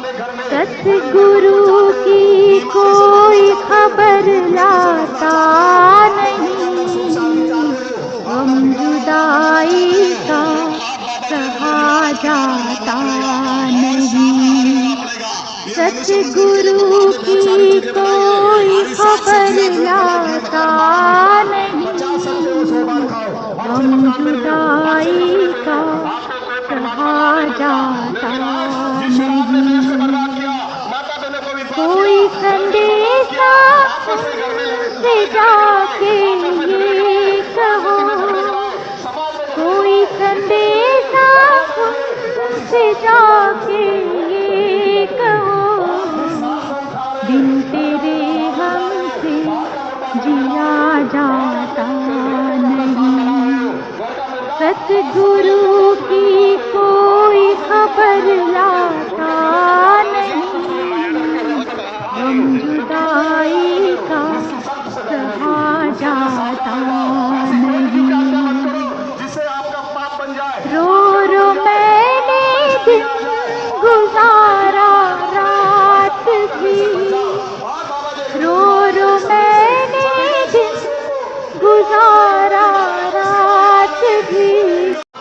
सतगुरु की कोई खबर लाता नहीं, गम जुदाई का सहा जाता नहीं। सतगुरु की कोई खबर लाता नहीं, गम जुदाई का सहा जाता नहीं। कोई संदेशा से जाके ये कहो, कोई संदेशा से जाके ये कहो, बिन तेरे हमसे जिया जाता नहीं। सतगुरु की कोई खबर लाता नहीं, गम जुदाई का सहा जाता नहीं। रो रो मैंने दिन गुजारा रात भी, रो रो मैंने दिन गुजारा रात भी।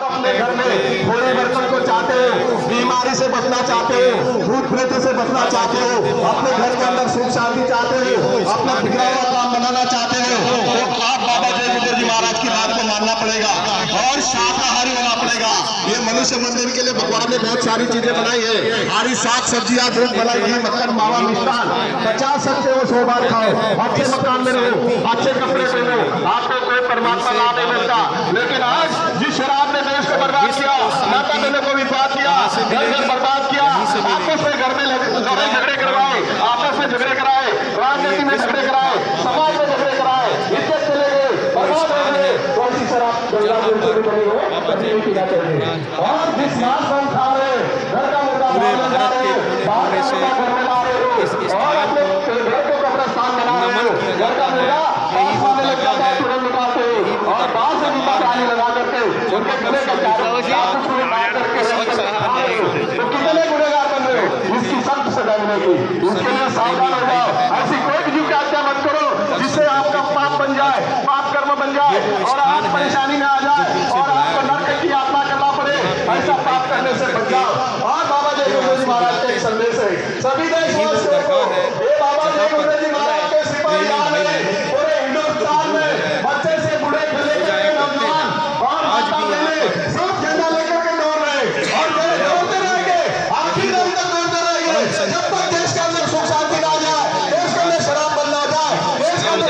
अपने घर में थोड़े बर्तन को चाहते हो, बीमारी से बचना चाहते हो, भूत प्रेत से बचना चाहते हो, अपने घर के अंदर सुख शांति चाहते हो, अपना बिगड़ा हुआ काम बनाना चाहते हो, तो आप बाबा जयविजय जी महाराज की बात को मानना पड़ेगा और शाकाहारी होना पड़ेगा। ये मनुष्य मंदिर के लिए भगवान ने बहुत सारी चीजें बनाई है, हरी साग सब्जियां दूध मलाई घी मक्खन मावा मिष्ठान 50 सकते हो 100 बार खाओ, अच्छे मकान में रहो, अच्छे कपड़े पहनो, आपको कोई परमात्मा लाभ नहीं मिलता। लेकिन आज जिस शराब ने देश को बर्बाद किया, माता बहनों को विवाद किया, घर घर बर्बाद किया, आपस में घर में लड़ाई झगड़े करवाए, आपस में झगड़े कराए, राजनीति में झगड़े कराए, समाज में झगड़े कराए, इज्जत चले गए, बर्बाद हो गए। कौन सी शराब गंगा में बनी हो, कभी नहीं पीना चाहिए। और जिस मांस को खा रहे, घर का मुद्दा पूरे भारत के कोने से इस स्थान को कब्रस्तान बना रहे हो, नमन किया जाता है। यही वो जगह है, और बाहर से नीचे पानी लगा करके उनके गले का तो कितने गुनेगार बन रहे हो, इसकी सख्त सजा मिलेगी। इसके लिए सावधान हो जाओ, ऐसी कोई भी जीव की हत्या मत करो जिससे आपका पाप बन जाए, पाप कर्म बन जाए और आप परेशानी में आ जाए और आपको नरक की यात्रा करना पड़े। ऐसा पाप करने से बच जाओ। और बाबा जयविजय जी महाराज का एक संदेश है सभी देशवासियों को, ये बाबा जयविजय जी महाराज के सिपाही पूरे हिंदुस्तान में बच्चे से बूढ़े खेले नौजवान और माता बहने सब झंडा लेकर के दौड़ रहे और दौड़ते रहेंगे, आखिर दम तक दौड़ते रहेंगे जब तक देश के अंदर सुख शांति ना जाए, देश के अंदर शराब बंद ना जाए, देश के अंदर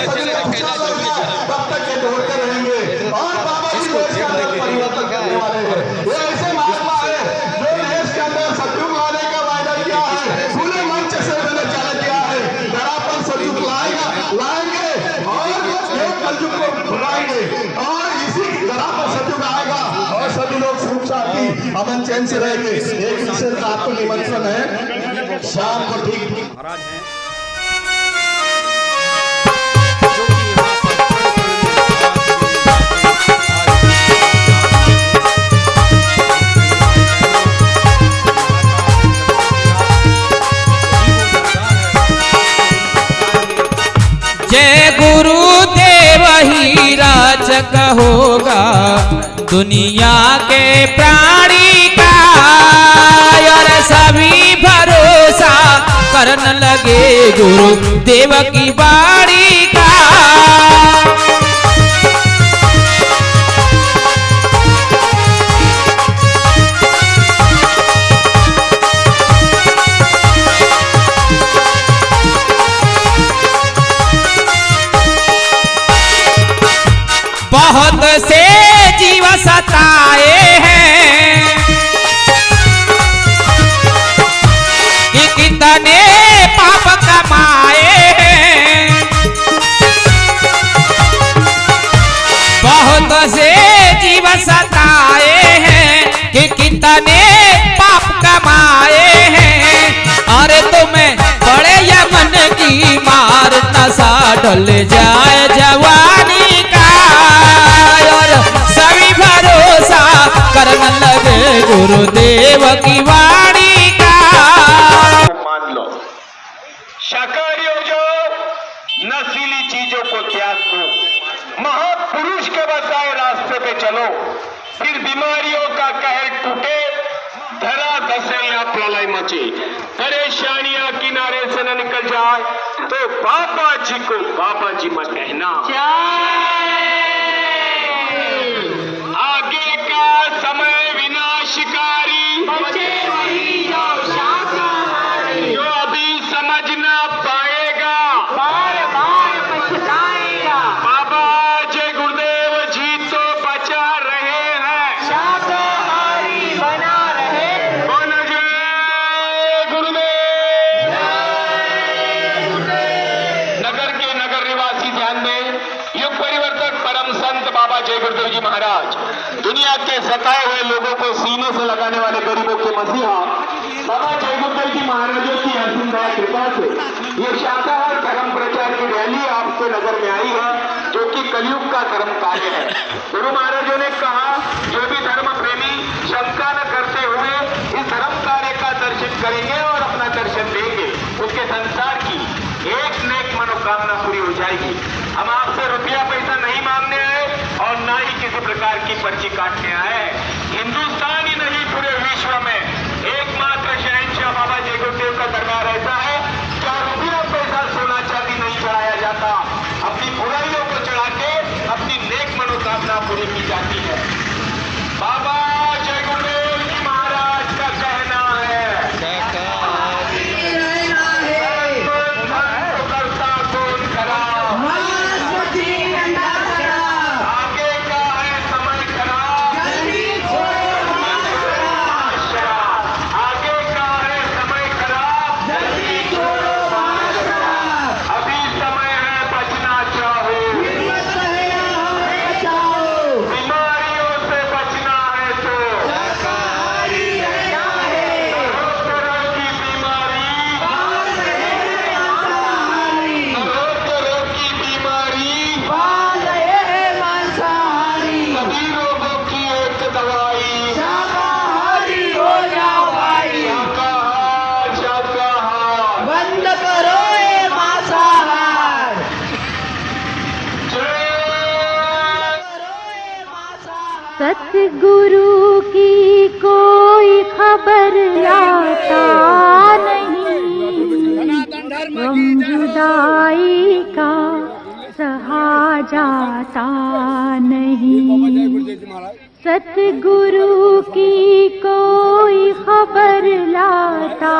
तब तक ये दौड़ते रहेंगे। और बाबा जी देश के अंदर परिवर्तन करने वाले हैं। ये ऐसे महात्मा है जो देश के अंदर सतयुग लाने का वायदा किया है, खुले मंच से उन्होंने चैलेंज किया है, धरा पर सतयुग लाएंगे और ये कलयुग को भगाएंगे और इसी धरा पर सतयुग आएगा और सभी लोग सुख शांति अमन चैन से रहेंगे। एक विशेष आपको निमंत्रण है शाम को ठीक महाराज हैं जय गुरुदेव ही राजक होगा दुनिया के प्राणी का, और सभी भरोसा करने लगे गुरुदेव की बाणी का। बहुत से जीव सताए हैं कि कितने पाप कमाए हैं, बहुत से जीव सताए हैं कि कितने पाप कमाए हैं। अरे तुम्हें बड़े यमन की मार नशा ढल जाए जवानी का, और सभी भरोसा करने लगे गुरुदेव की वाणी का। पुरुष के बताए रास्ते पे चलो, फिर बीमारियों का कहर टूटे, धरा धसे या प्रलय मचे, परेशानियां किनारे से न निकल जाए, तो बाबा जी को बाबा जी मत कहना। आगे का समय विनाशकारी, जो अभी समझ ना पाएगा बार बार पछताएगा। बाबा जय गुरुदेव जी तो बचा रहे हैं, शाकाहारी बना रहे। बोल जय गुरुदेव। नगर के नगर निवासी ध्यान दें, युग परिवर्तक परम संत बाबा जय गुरुदेव जी महाराज, दुनिया के सताए हुए लोगों को सीने से लगाने वाले गरीबों के मसीहा बाबा जय गुरुदेव जी महाराजों की असीम दया कृपा से ये शाकाहार धर्म प्रचार की रैली आपके नगर में आई है, जो कि कलयुग का धर्म कार्य है। गुरु महाराजों ने कहा, जो भी धर्म प्रेमी शंका न करते हुए इस धर्म कार्य का दर्शन करेंगे और अपना दर्शन देंगे, उसके संसार की एक नेक मनोकामना पूरी हो जाएगी। हम आपसे रुपया पैसा नहीं मांगने आए और ना ही किसी प्रकार की पर्ची काटने आए। हिंदुस्तान ही नहीं, पूरे विश्व में एकमात्र शहंशाह बाबा जय गुरुदेव का दरबार ऐसा है क्या रुपया पैसा सोना चांदी नहीं चढ़ाया जाता, अपनी बुराइयों को चढ़ा के अपनी नेक मनोकामना पूरी की जाती है। बाबा जय गुरुदेव जी महाराज का कहना है, करता कौन खराब, आगे का है समय खराब, आगे का है समय खराब, अभी समय है बचना चाहो, बीमारियों से बचना है तो तरह की बीमारी, तरह की बीमारी, सभी रोगों की एक दवाई, शाकाहार शाकाहार। बंद करो ये मांसाहार, जय सतगुरु की कोई खबर लाता नहीं, गम जुदाई का सहा जाता नहीं। सतगुरु की कोई खबर लाता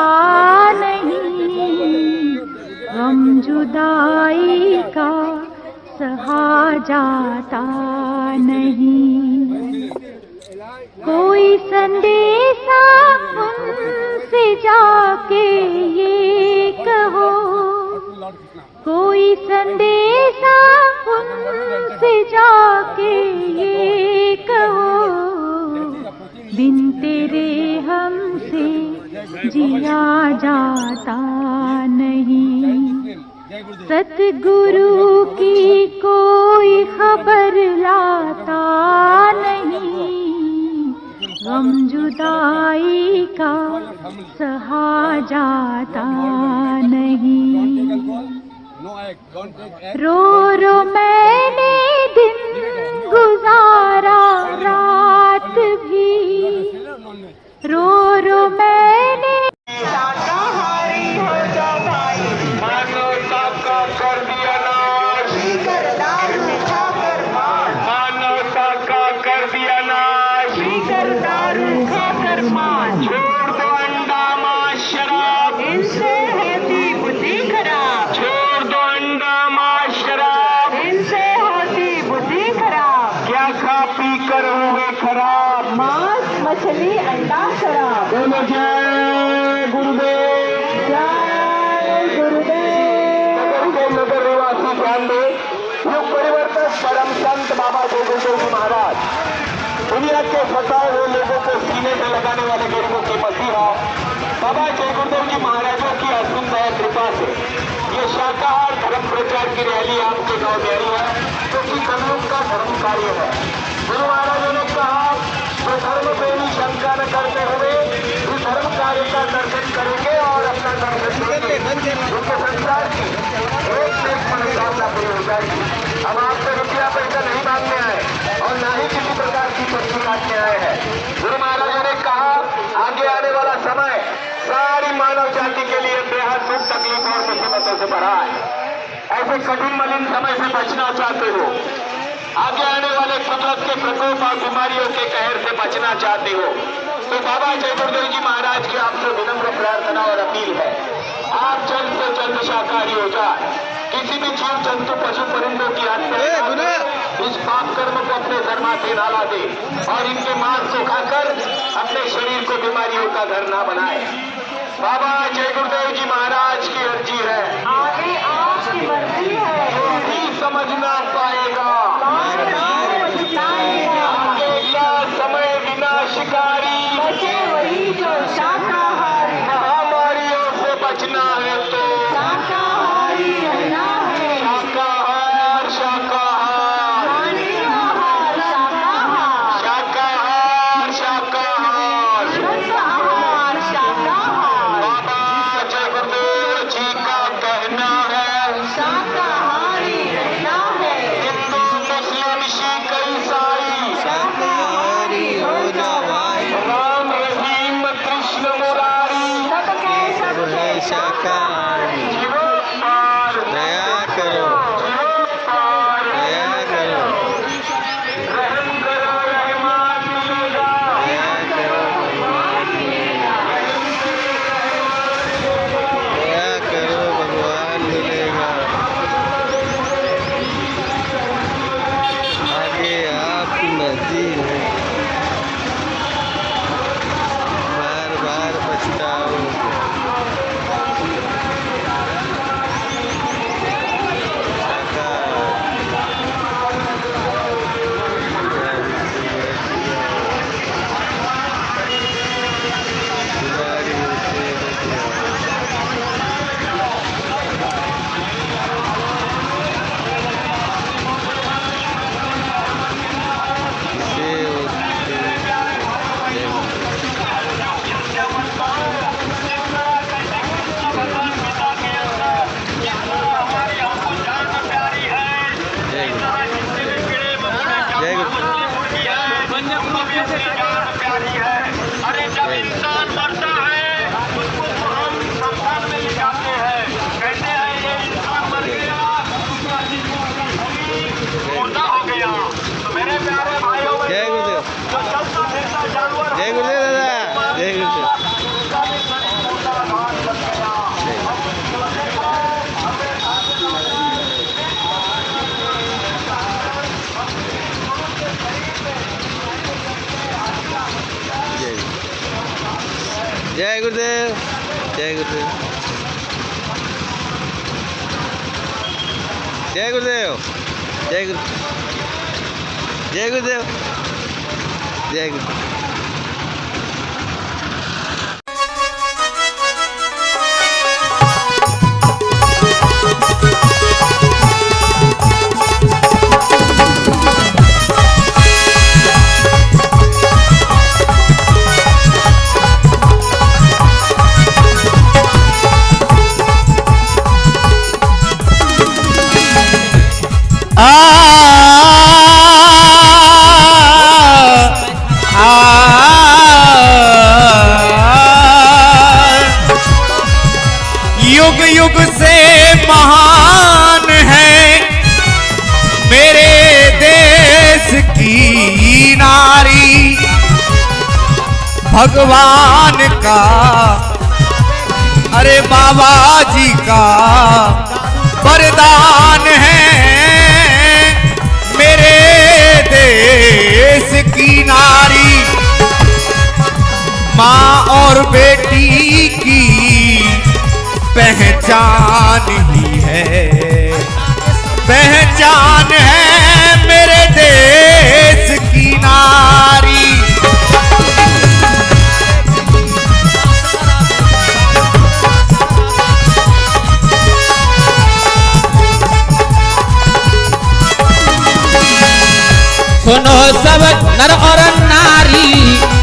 नहीं, गम जुदाई का सहा जाता नहीं। कोई संदेशा उनसे जाके ये कहो, कोई संदेशा उनसे जाके ये कहो, बिन तेरे हमसे जिया जाता नहीं। सतगुरु की कोई खबर लाता नहीं, गम जुदाई का सहा जाता नहीं। रो रो मैंने दिन गुजारा रात भी, रो रो मैंने शाकाहारी हो जाओ भाई, मानवता का कर दिया नाश, करदार खाकर मार, मानवता का कर दिया नाश, करदार खाकर मार। छोड़ दो अंडा मांस शराब, इनसे होती बुद्धि खराब, छोड़ दो अंडा मांस शराब, इनसे होती बुद्धि खराब। क्या खा पी कर हुए खराब। मांस मछली अंडा शराब। बोलो जय गुरुदेव। जय गुरुदेव। नगर निवासी ध्यान दे, युग परिवर्तक परम संत बाबा जय गुरुदेव जी महाराज, दुनिया के सताए हुए लोगों को सीने से लगाने वाले गरीबों के मसीहा बाबा जय गुरुदेव जी महाराजों की असीम दया कृपा से ये शाकाहार धर्म प्रचार की रैली आपके गांव में आई है, जो कि कलयुग का धर्म कार्य है। गुरु महाराजों ने कहा, जो धर्म प्रेमी शंका न करते हुए इस धर्म कार्य का दर्शन करेंगे और अपना दर्शन देंगे, उनके संसार की एक मनोकामना पूरी हो जाएगी। हम आपसे रुपया पैसा नहीं मांगते ऐसे कठिन मलिन समय से बचना चाहते हो, आगे आने वाले कुदरत के प्रकोप और बीमारियों के कहर से बचना चाहते हो, तो बाबा जय गुरुदेव जी महाराज की आपसे विनम्र प्रार्थना और अपील है, आप जल्द से जल्द शाकाहारी हो जाए। किसी भी जीव जंतु पशु परिंदों की हत्या, इस पाप कर्म को अपने सर माथे ना ला दे और इनके मांस को खाकर अपने शरीर को बीमारियों का घर ना बनाए। बाबा जय गुरुदेव जी महाराज की अर्जी है, आगे आपकी मर्जी है, जो भी समझ ना पाएगा आगे का समय विनाशकारी, बचे वही जो शाकाहारी, महामारियों से बचना है तो शाकाहारी रहना है, शाकाहार शाकाहार शाकाहार शाकाहार, शाकाहार शाकाहार। शाकाहार शाकाहार, बाबा जय गुरुदेव जी का कहना है, शाकाहारी रहना है, हिंदू मुस्लिम सिख ईसाई, शाकाहारी हो जाओ भाई, राम रहीम कृष्ण मुरारी, सबके सबके शाकाहारी, जीरो पार दया करो, जीरो पार, दया करो, रहम करो रहमान मिलेगा, दया करो, दया करो, भगवान मिलेगा। आगे आपकी मर्जी है, बार बार पछताओ। अरे जब इंसान मरता है उसको तो हम शमशान में ले जाते हैं, कहते हैं ये इंसान मर गया, मुर्दा हो गया। तो मेरे प्यारे भाइयों जय गुरुदेव, जो चलता फिरता जानवर जय गुरुदेव दादा, जय गुरुदेव। जय गुरुदेव, जय गुरुदेव, जय गुरुदेव, जय गुरु, जय गुरुदेव, जय गुरुदेव। युग युग से महान है मेरे देश की नारी, भगवान का अरे बाबा जी का वरदान है मेरे देश की नारी। माँ और बेटी की पहचान ही है, पहचान है मेरे देश की नारी। सुनो सब नर और नारी,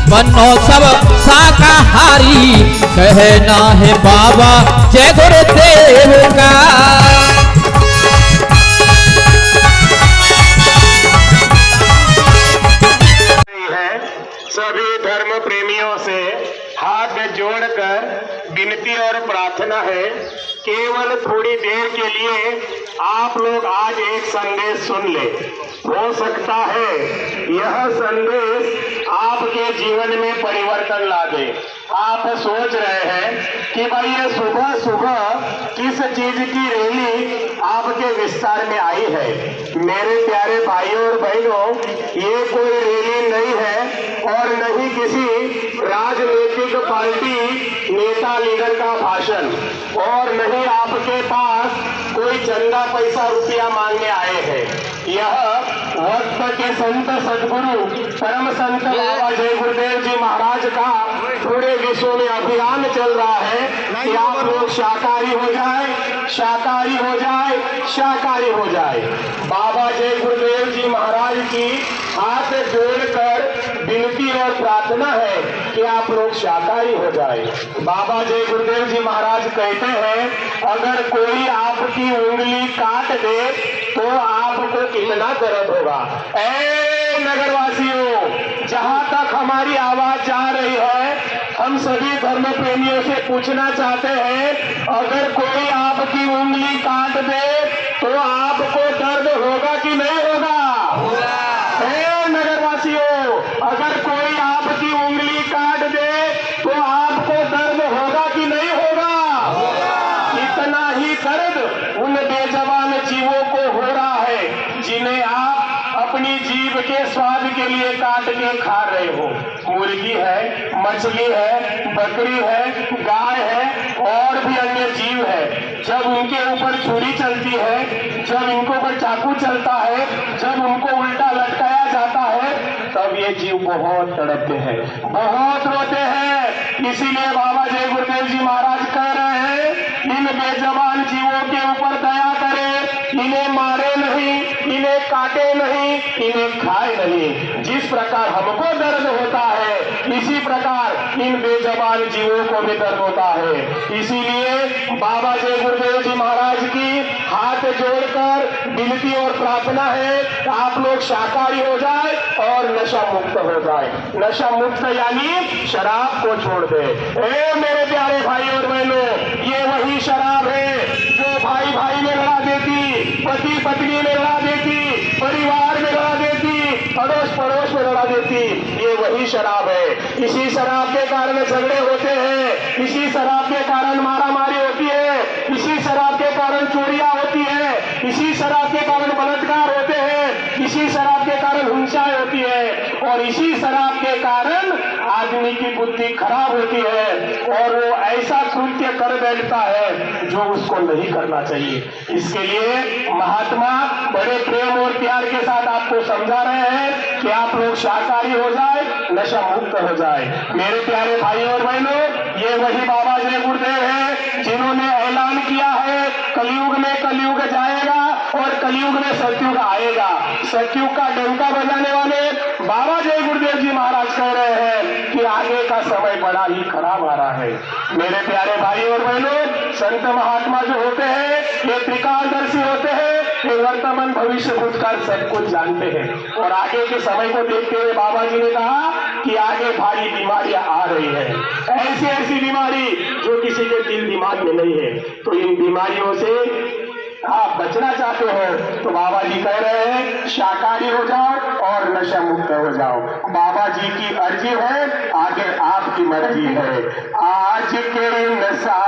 बनो सब शाकाहारी, कहना है बाबा जय गुरुदेव का। सभी धर्म प्रेमियों से हाथ जोड़कर विनती और प्रार्थना है केवल थोड़ी देर के लिए आप लोग आज एक संदेश सुन ले। हो सकता है यह संदेश आपके जीवन में परिवर्तन ला दे। आप सोच रहे हैं कि भाई ये सुबह सुबह किस चीज की रैली आपके विस्तार में आई है। मेरे प्यारे भाइयों और बहनों, ये कोई रैली नहीं है और न ही किसी राजनीतिक पार्टी नेता लीडर का भाषण, और न ही आपके पास कोई चंदा पैसा रुपया मांगने आए हैं। यह वक्त के संत सदगुरु परम संत बाबा जय गुरुदेव जी महाराज का पूरे विश्व में अभियान चल रहा है कि आप लोग शाकाहारी हो जाए, शाकाहारी हो जाए, शाकाहारी हो जाए। बाबा जय गुरुदेव जी महाराज की हाथ जोड़कर विनती और प्रार्थना है कि आप लोग शाकाहारी हो जाए। बाबा जय गुरुदेव जी महाराज कहते हैं, अगर कोई आपकी उंगली काट दे तो आपको कितना दर्द होगा। ऐ नगरवासियों, जहां तक हमारी आवाज जा रही है, हम सभी धर्म प्रेमियों से पूछना चाहते हैं, अगर कोई आपकी उंगली काट दे तो आपको दर्द होगा कि नहीं होगा? ऐ नगरवासियों, अगर कोई आपकी उंगली काट दे तो आपको दर्द होगा कि नहीं होगा? इतना ही दर्द उन बेजबान जीवों को हो रहा है जिन्हें आप अपनी जीभ के स्वाद के लिए काट के खा रहे हो। मुर्गी है, मछली है, बकरी है, गाय है और भी अन्य जीव है। जब उनके ऊपर छुरी चलती है, जब इनको ऊपर चाकू चलता है, जब उनको उल्टा लटकाया जाता है, तब ये जीव बहुत तड़पते हैं, बहुत रोते हैं। इसीलिए बाबा जय गुरुदेव जी महाराज कह रहे हैं, इन बेजबान जीवों के ऊपर दया करें, इन्हें मारे नहीं, इन्हें काटे नहीं, इन्हें खाए नहीं। जिस प्रकार हमको दर्द होता है, इसी प्रकार इन बेजबान जीवों को भी दर्द होता है। इसीलिए बाबा जय गुरुदेव जी महाराज की हाथ जोड़कर विनती और प्रार्थना है, आप लोग शाकाहारी हो जाए और नशा मुक्त हो जाए। नशा मुक्त यानी शराब को छोड़ दे। ए मेरे प्यारे भाई और बहनों, ये वही शराब है जो भाई भाई में लड़ा देती, पति पत्नी में लड़ा देती, परिवार में लड़ा देती, अड़ोस पड़ोस में लड़ा देती। ये वही शराब है। इसी शराब के कारण झगड़े होते हैं, इसी शराब के कारण मारामारी होती है, इसी शराब के कारण चोरियां होती है, इसी शराब के कारण बलात्कार होते हैं, इसी शराब के कारण हिंसाएं होती है, और इसी शराब के कारण आदमी की बुद्धि खराब होती है और वो ऐसा कृत्य कर बैठता है जो उसको नहीं करना चाहिए। इसके लिए महात्मा बड़े प्रेम और प्यार के साथ आपको समझा रहे हैं कि आप लोग शाकाहारी हो जाए, नशा मुक्त हो जाए। मेरे प्यारे भाई और बहनों, ये वही बाबा जय गुरुदेव है जिन्होंने ऐलान किया है, कलयुग में कलयुग जाएगा और कलयुग में सतयुग आएगा। सतयुग का डंका बजाने वाले बाबा जय गुरुदेव जी महाराज कह रहे हैं कि आगे का समय बड़ा ही खराब आ रहा है। मेरे प्यारे भाई और बहनों, संत महात्मा जो होते हैं ये त्रिकालदर्शी होते हैं, ये वर्तमान भविष्य भूतकाल सब कुछ जानते हैं। और आगे के समय को देखते हुए बाबा जी ने कहा कि आगे भारी बीमारियां आ रही है, ऐसी ऐसी बीमारी जो किसी के दिल दिमाग में नहीं है। तो इन बीमारियों से आप बचना चाहते हो तो बाबा जी कह रहे हैं शाकाहारी हो जाओ और नशा मुक्त हो जाओ। बाबा जी की अर्जी है, आगे आपकी मर्जी है। आज के नशा